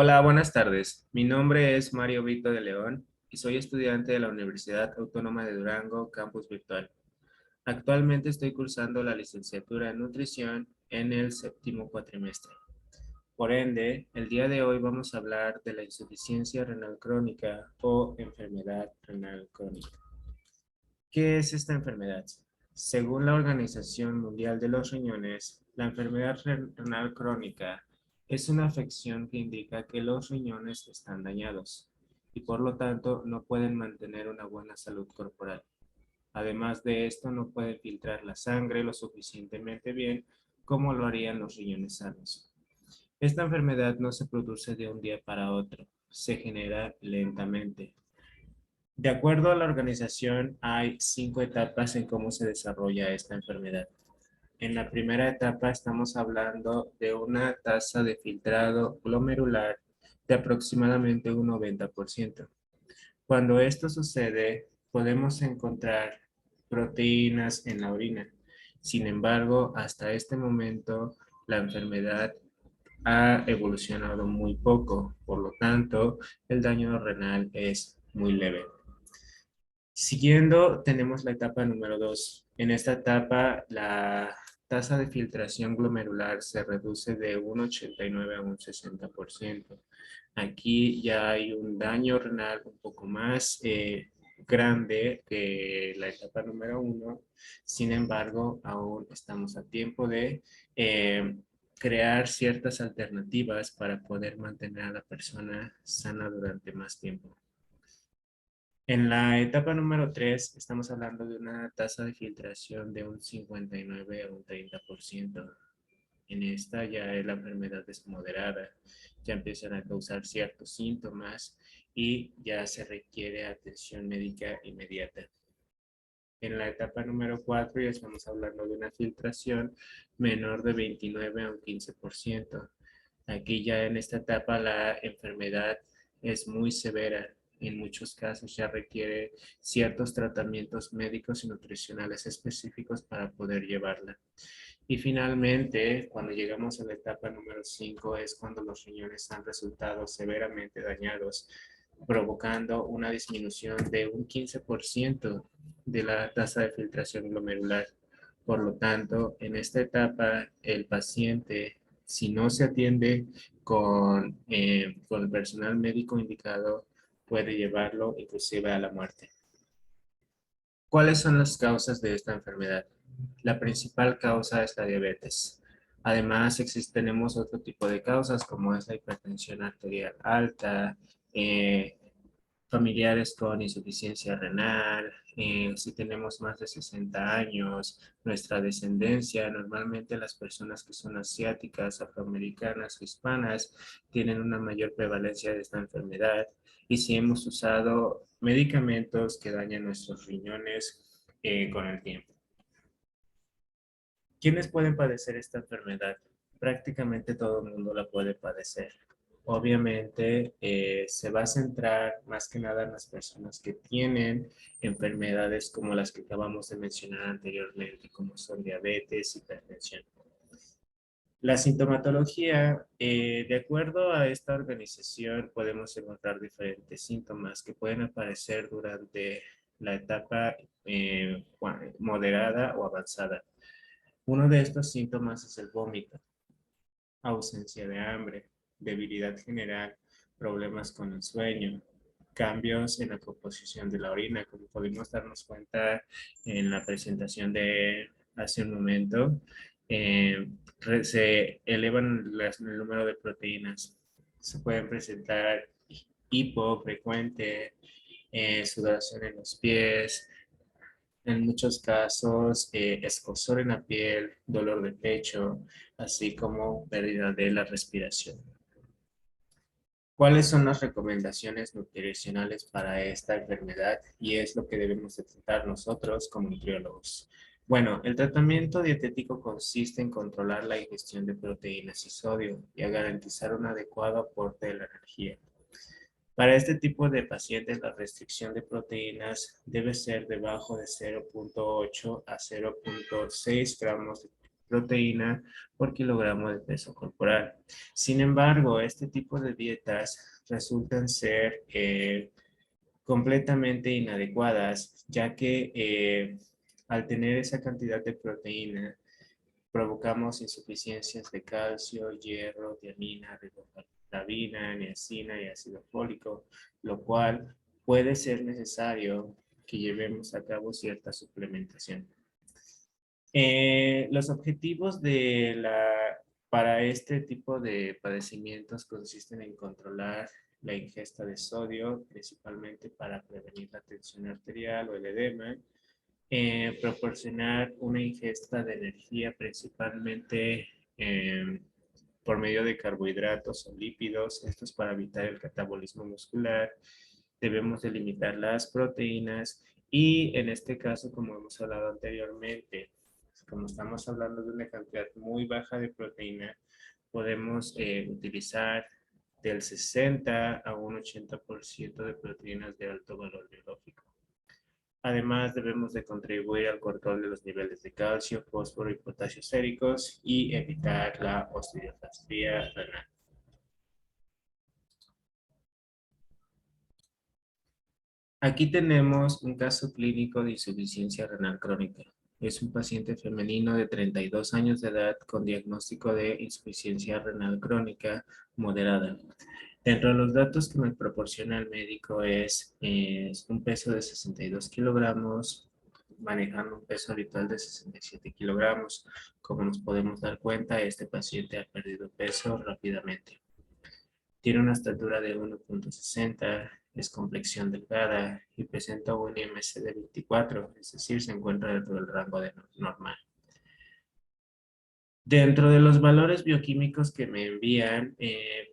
Hola, buenas tardes. Mi nombre es Mario Vito de León y soy estudiante de la Universidad Autónoma de Durango, Campus Virtual. Actualmente estoy cursando la licenciatura en nutrición en el séptimo cuatrimestre. Por ende, el día de hoy vamos a hablar de la insuficiencia renal crónica o enfermedad renal crónica. ¿Qué es esta enfermedad? Según la Organización Mundial de los Riñones, la enfermedad renal crónica es una afección que indica que los riñones están dañados y por lo tanto no pueden mantener una buena salud corporal. Además de esto, no pueden filtrar la sangre lo suficientemente bien como lo harían los riñones sanos. Esta enfermedad no se produce de un día para otro, se genera lentamente. De acuerdo a la organización, hay 5 etapas en cómo se desarrolla esta enfermedad. En la primera etapa estamos hablando de una tasa de filtrado glomerular de aproximadamente un 90%. Cuando esto sucede, podemos encontrar proteínas en la orina. Sin embargo, hasta este momento, la enfermedad ha evolucionado muy poco, por lo tanto, el daño renal es muy leve. Siguiendo, tenemos la etapa número 2. En esta etapa, la tasa de filtración glomerular se reduce de un 89 a un 60%. Aquí ya hay un daño renal un poco más grande que la etapa número 1. Sin embargo, aún estamos a tiempo de crear ciertas alternativas para poder mantener a la persona sana durante más tiempo. En la etapa número 3 estamos hablando de una tasa de filtración de un 59 a un 30%. En esta ya la enfermedad es moderada, ya empiezan a causar ciertos síntomas y ya se requiere atención médica inmediata. En la etapa número 4 ya estamos hablando de una filtración menor de 29 a un 15%. Aquí ya en esta etapa la enfermedad es muy severa. En muchos casos ya requiere ciertos tratamientos médicos y nutricionales específicos para poder llevarla. Y finalmente, cuando llegamos a la etapa número 5 es cuando los riñones han resultado severamente dañados, provocando una disminución de un 15% de la tasa de filtración glomerular. Por lo tanto, en esta etapa, el paciente, si no se atiende con el personal médico indicado, puede llevarlo inclusive a la muerte. ¿Cuáles son las causas de esta enfermedad? La principal causa es la diabetes. Además, tenemos otro tipo de causas como es la hipertensión arterial alta, eh, familiares con insuficiencia renal, si tenemos más de 60 años, nuestra descendencia, normalmente las personas que son asiáticas, afroamericanas o hispanas tienen una mayor prevalencia de esta enfermedad y si hemos usado medicamentos que dañan nuestros riñones con el tiempo. ¿Quiénes pueden padecer esta enfermedad? Prácticamente todo el mundo la puede padecer. Obviamente se va a centrar más que nada en las personas que tienen enfermedades como las que acabamos de mencionar anteriormente, como son diabetes, hipertensión. La sintomatología, de acuerdo a esta organización, podemos encontrar diferentes síntomas que pueden aparecer durante la etapa moderada o avanzada. Uno de estos síntomas es el vómito, ausencia de hambre, debilidad general, problemas con el sueño, cambios en la composición de la orina, como pudimos darnos cuenta en la presentación de hace un momento, se elevan el número de proteínas. Se pueden presentar hipo frecuente, sudoración en los pies, en muchos casos, escozor en la piel, dolor de pecho, así como pérdida de la respiración. ¿Cuáles son las recomendaciones nutricionales para esta enfermedad? Y es lo que debemos de tratar nosotros como nutriólogos. Bueno, el tratamiento dietético consiste en controlar la ingestión de proteínas y sodio y a garantizar un adecuado aporte de la energía. Para este tipo de pacientes, la restricción de proteínas debe ser debajo de 0,8 a 0,6 gramos proteína por kilogramo de peso corporal. Sin embargo, este tipo de dietas resultan ser completamente inadecuadas, ya que al tener esa cantidad de proteína, provocamos insuficiencias de calcio, hierro, tiamina, riboflavina, niacina y ácido fólico, lo cual puede ser necesario que llevemos a cabo cierta suplementación. Los objetivos para este tipo de padecimientos consisten en controlar la ingesta de sodio, principalmente para prevenir la tensión arterial o el edema, proporcionar una ingesta de energía principalmente por medio de carbohidratos o lípidos, esto es para evitar el catabolismo muscular. Debemos delimitar las proteínas y en este caso, como hemos hablado anteriormente, como estamos hablando de una cantidad muy baja de proteína, podemos utilizar del 60 a un 80% de proteínas de alto valor biológico. Además, debemos de contribuir al control de los niveles de calcio, fósforo y potasio séricos y evitar la osteopatía renal. Aquí tenemos un caso clínico de insuficiencia renal crónica. Es un paciente femenino de 32 años de edad con diagnóstico de insuficiencia renal crónica moderada. Dentro de los datos que me proporciona el médico es un peso de 62 kilogramos, manejando un peso habitual de 67 kilogramos. Como nos podemos dar cuenta, este paciente ha perdido peso rápidamente. Tiene una estatura de 1,60, es complexión delgada y presenta un IMC de 24, es decir, se encuentra dentro del rango de normal. Dentro de los valores bioquímicos que me envían,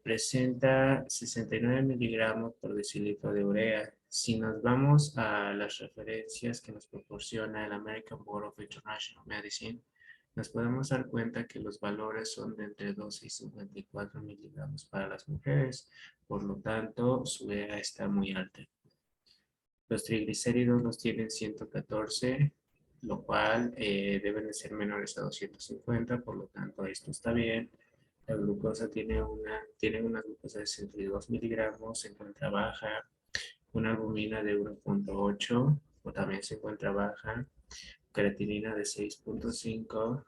presenta 69 miligramos por decilitro de urea. Si nos vamos a las referencias que nos proporciona el American Board of International Medicine, nos podemos dar cuenta que los valores son de entre 12 y 54 miligramos para las mujeres, por lo tanto, su urea está muy alta. Los triglicéridos los tienen 114, lo cual deben de ser menores a 250, por lo tanto esto está bien. La glucosa tiene una glucosa de 62 miligramos, se encuentra baja. Una albumina de 1,8 o también se encuentra baja. Creatinina de 6,5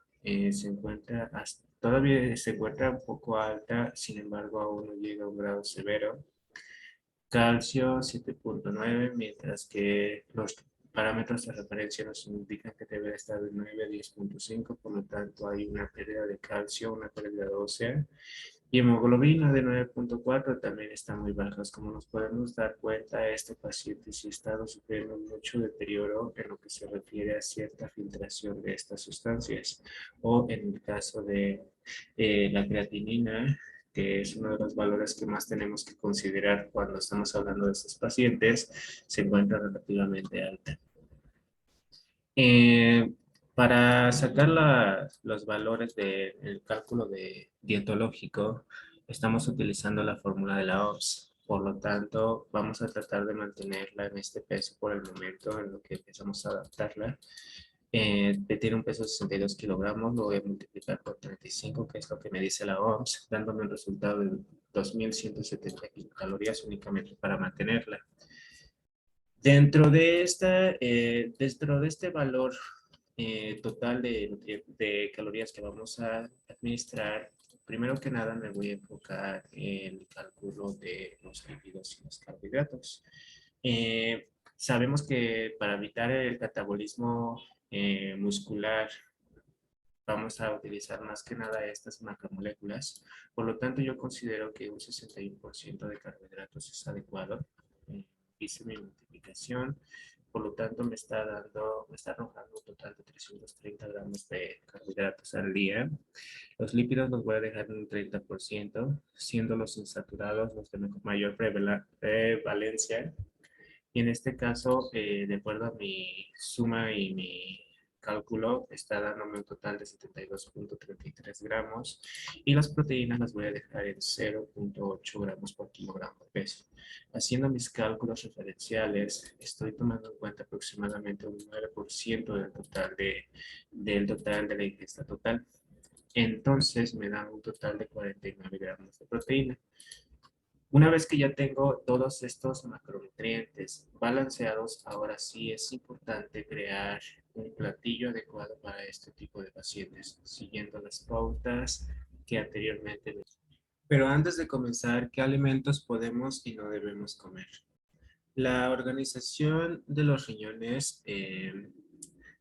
todavía se encuentra un poco alta, sin embargo aún no llega a un grado severo. Calcio 7,9, mientras que los parámetros de referencia nos indican que debe estar de 9 a 10,5, por lo tanto hay una pérdida de calcio, una pérdida ósea. Y hemoglobina de 9,4 también está muy bajas. Como nos podemos dar cuenta, este paciente sí ha estado sufriendo mucho deterioro en lo que se refiere a cierta filtración de estas sustancias. O en el caso de la creatinina, que es uno de los valores que más tenemos que considerar cuando estamos hablando de estos pacientes, se encuentra relativamente alta. Eh, para sacar los valores del cálculo dietológico, estamos utilizando la fórmula de la OMS. Por lo tanto, vamos a tratar de mantenerla en este peso por el momento en lo que empezamos a adaptarla. Tiene un peso de 62 kilogramos, lo voy a multiplicar por 35, que es lo que me dice la OMS, dándome un resultado de 2.170 kilocalorías únicamente para mantenerla. Dentro de este valor total de calorías que vamos a administrar, primero que nada me voy a enfocar en el cálculo de los lípidos y los carbohidratos. Sabemos que para evitar el catabolismo muscular vamos a utilizar más que nada estas macromoléculas. Por lo tanto, yo considero que un 61% de carbohidratos es adecuado. Hice mi multiplicación, por lo tanto me está arrojando un total de 330 gramos de carbohidratos al día. Los lípidos los voy a dejar en un 30%, siendo los insaturados los de mayor prevalencia. Y en este caso, de acuerdo a mi suma y mi cálculo está dándome un total de 72.33 gramos y las proteínas las voy a dejar en 0.8 gramos por kilogramo de peso. Haciendo mis cálculos referenciales, estoy tomando en cuenta aproximadamente un 9% del total de la ingesta total. Entonces me dan un total de 49 gramos de proteína. Una vez que ya tengo todos estos macronutrientes balanceados, ahora sí es importante crear un platillo adecuado para este tipo de pacientes, siguiendo las pautas que anteriormente les. Pero antes de comenzar, ¿qué alimentos podemos y no debemos comer? La Organización de los Riñones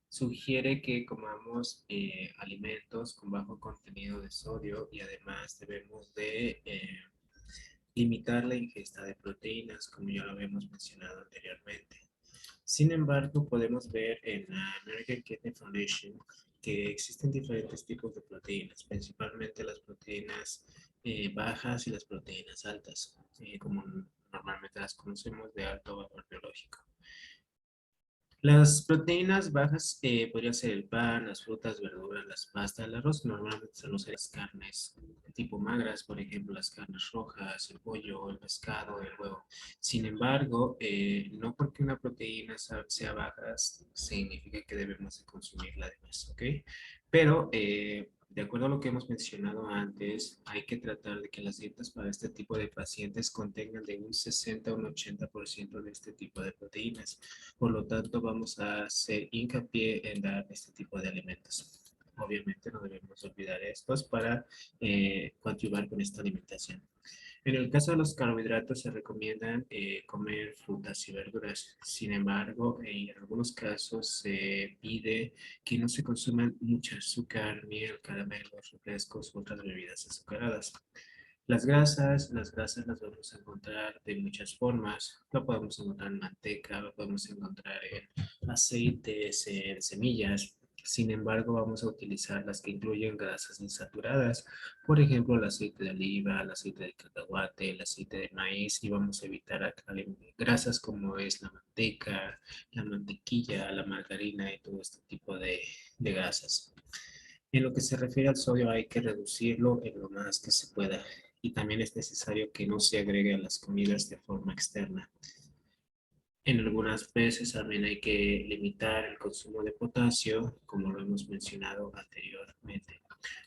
sugiere que comamos alimentos con bajo contenido de sodio y además debemos de limitar la ingesta de proteínas, como ya lo habíamos mencionado anteriormente. Sin embargo, podemos ver en la American Kidney Foundation que existen diferentes tipos de proteínas, principalmente las proteínas bajas y las proteínas altas, como normalmente las conocemos de alto valor biológico. Las proteínas bajas podrían ser el pan, las frutas, verduras, las pastas, el arroz. Normalmente se usan las carnes tipo magras, por ejemplo, las carnes rojas, el pollo, el pescado, el huevo. Sin embargo, no porque una proteína sea baja significa que debemos de consumirla de más, ¿ok? Pero de acuerdo a lo que hemos mencionado antes, hay que tratar de que las dietas para este tipo de pacientes contengan de un 60 a un 80% de este tipo de proteínas. Por lo tanto, vamos a hacer hincapié en dar este tipo de alimentos. Obviamente no debemos olvidar estos para continuar con esta alimentación. En el caso de los carbohidratos se recomiendan comer frutas y verduras. Sin embargo, en algunos casos se pide que no se consuman mucho azúcar, miel, caramelos, refrescos u otras bebidas azucaradas. Las grasas las vamos a encontrar de muchas formas. Lo podemos encontrar en manteca, lo podemos encontrar en aceites, en semillas. Sin embargo, vamos a utilizar las que incluyen grasas insaturadas, por ejemplo, el aceite de oliva, el aceite de cacahuate, el aceite de maíz, y vamos a evitar grasas como es la manteca, la mantequilla, la margarina y todo este tipo de grasas. En lo que se refiere al sodio, hay que reducirlo en lo más que se pueda y también es necesario que no se agregue a las comidas de forma externa. En algunas veces también hay que limitar el consumo de potasio, como lo hemos mencionado anteriormente.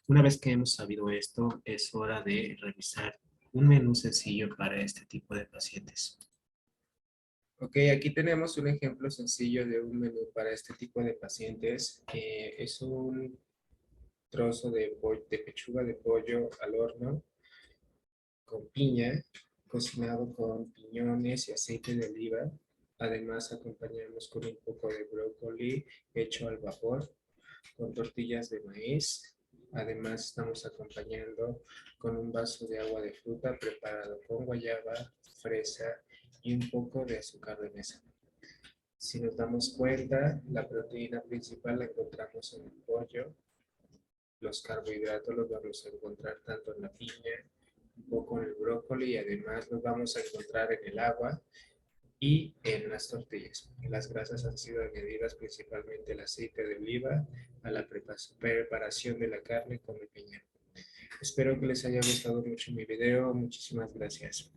Una vez que hemos sabido esto, es hora de revisar un menú sencillo para este tipo de pacientes. Ok, aquí tenemos un ejemplo sencillo de un menú para este tipo de pacientes. Es un trozo de pechuga de pollo al horno con piña, cocinado con piñones y aceite de oliva. Además, acompañamos con un poco de brócoli hecho al vapor, con tortillas de maíz. Además, estamos acompañando con un vaso de agua de fruta preparado con guayaba, fresa y un poco de azúcar de mesa. Si nos damos cuenta, la proteína principal la encontramos en el pollo. Los carbohidratos los vamos a encontrar tanto en la piña, un poco en el brócoli y además los vamos a encontrar en el agua y en las tortillas. Las grasas han sido añadidas principalmente el aceite de oliva a la preparación de la carne con el piñón. Espero que les haya gustado mucho mi video. Muchísimas gracias.